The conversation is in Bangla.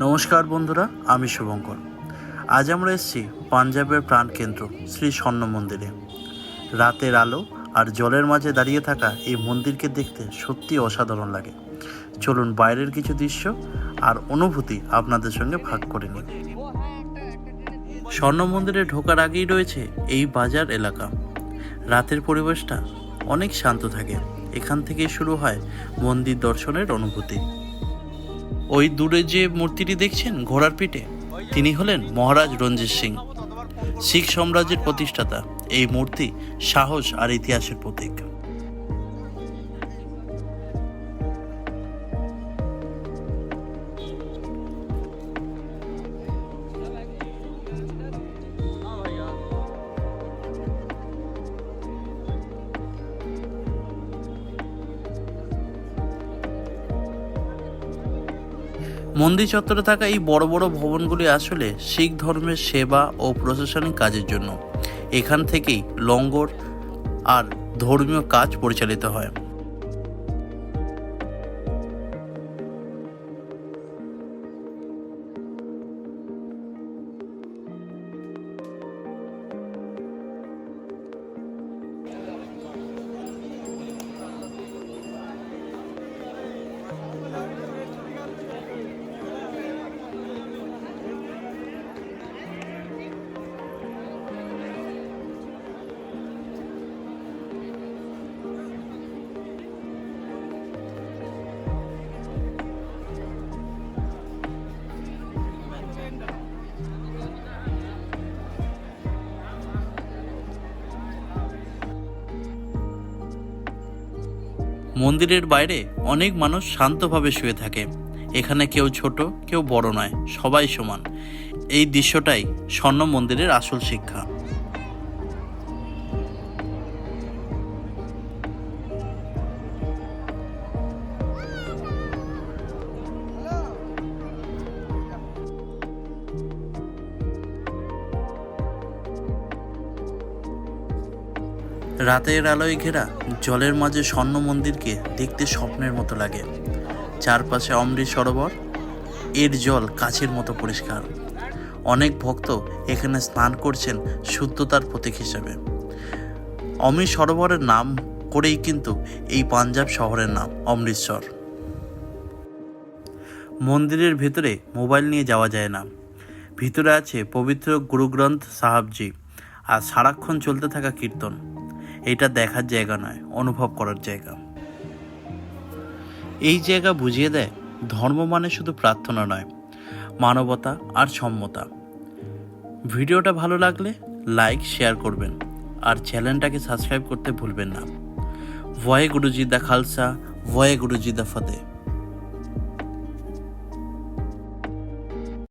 নমস্কার বন্ধুরা, আমি শুভঙ্কর। আজ আমরা এসেছি পাঞ্জাবের প্রাণকেন্দ্র শ্রী স্বর্ণ মন্দিরে। রাতের আলো আর জলের মাঝে দাঁড়িয়ে থাকা এই মন্দিরকে দেখতে সত্যি অসাধারণ লাগে। চলুন বাইরের কিছু দৃশ্য আর অনুভূতি আপনাদের সঙ্গে ভাগ করে নিই। স্বর্ণ মন্দিরে ঢোকার আগেই রয়েছে এই বাজার এলাকা। রাতের পরিবেশটা অনেক শান্ত থাকে। এখান থেকেই শুরু হয় মন্দির দর্শনের অনুভূতি। ওই দূরে যে মূর্তিটি দেখছেন ঘোড়ার পিঠে, তিনি হলেন মহারাজ রঞ্জিত সিং, শিখ সাম্রাজ্যের প্রতিষ্ঠাতা। এই মূর্তি সাহস আর ইতিহাসের প্রতীক। মন্দির চত্বরে থাকা এই বড় বড় ভবনগুলি আসলে শিখ ধর্মের সেবা ও প্রশাসনিক কাজের জন্য। এখান থেকেই লঙ্গর আর ধর্মীয় কাজ পরিচালিত হয়। মন্দিরের বাইরে অনেক মানুষ শান্তভাবে শুয়ে থাকে। এখানে কেউ ছোট কেউ বড় নয়, সবাই সমান। এই দৃশ্যটাই স্বর্ণ মন্দিরের আসল শিক্ষা। রাতের আলোয় ঘেরা জলের মাঝে স্বর্ণ মন্দিরকে দেখতে স্বপ্নের মতো লাগে। চারপাশে অমৃত সরোবর, এর জল কাচের মতো পরিষ্কার। অনেক ভক্ত এখানে স্নান করছেন শুদ্ধতার প্রতীক হিসেবে। অমৃত সরোবরের নাম করেই কিন্তু এই পাঞ্জাব শহরের নাম অমৃতসর। মন্দিরের ভেতরে মোবাইল নিয়ে যাওয়া যায় না। ভিতরে আছে পবিত্র গুরু গ্রন্থ সাহাবজি আর সারাক্ষণ চলতে থাকা কীর্তন। এটা দেখার জায়গা নয়, অনুভব করার জায়গা। এই জায়গা বুঝিয়ে দেয় ধর্ম মানে শুধু প্রার্থনা নয়, মানবতা আর সম্মতা। ভিডিওটা ভালো লাগলে লাইক শেয়ার করবেন আর চ্যানেলটাকে সাবস্ক্রাইব করতে ভুলবেন না। ওয়াহেগুরু জি দা খালসা, ওয়াহেগুরু জি দা ফতেহ।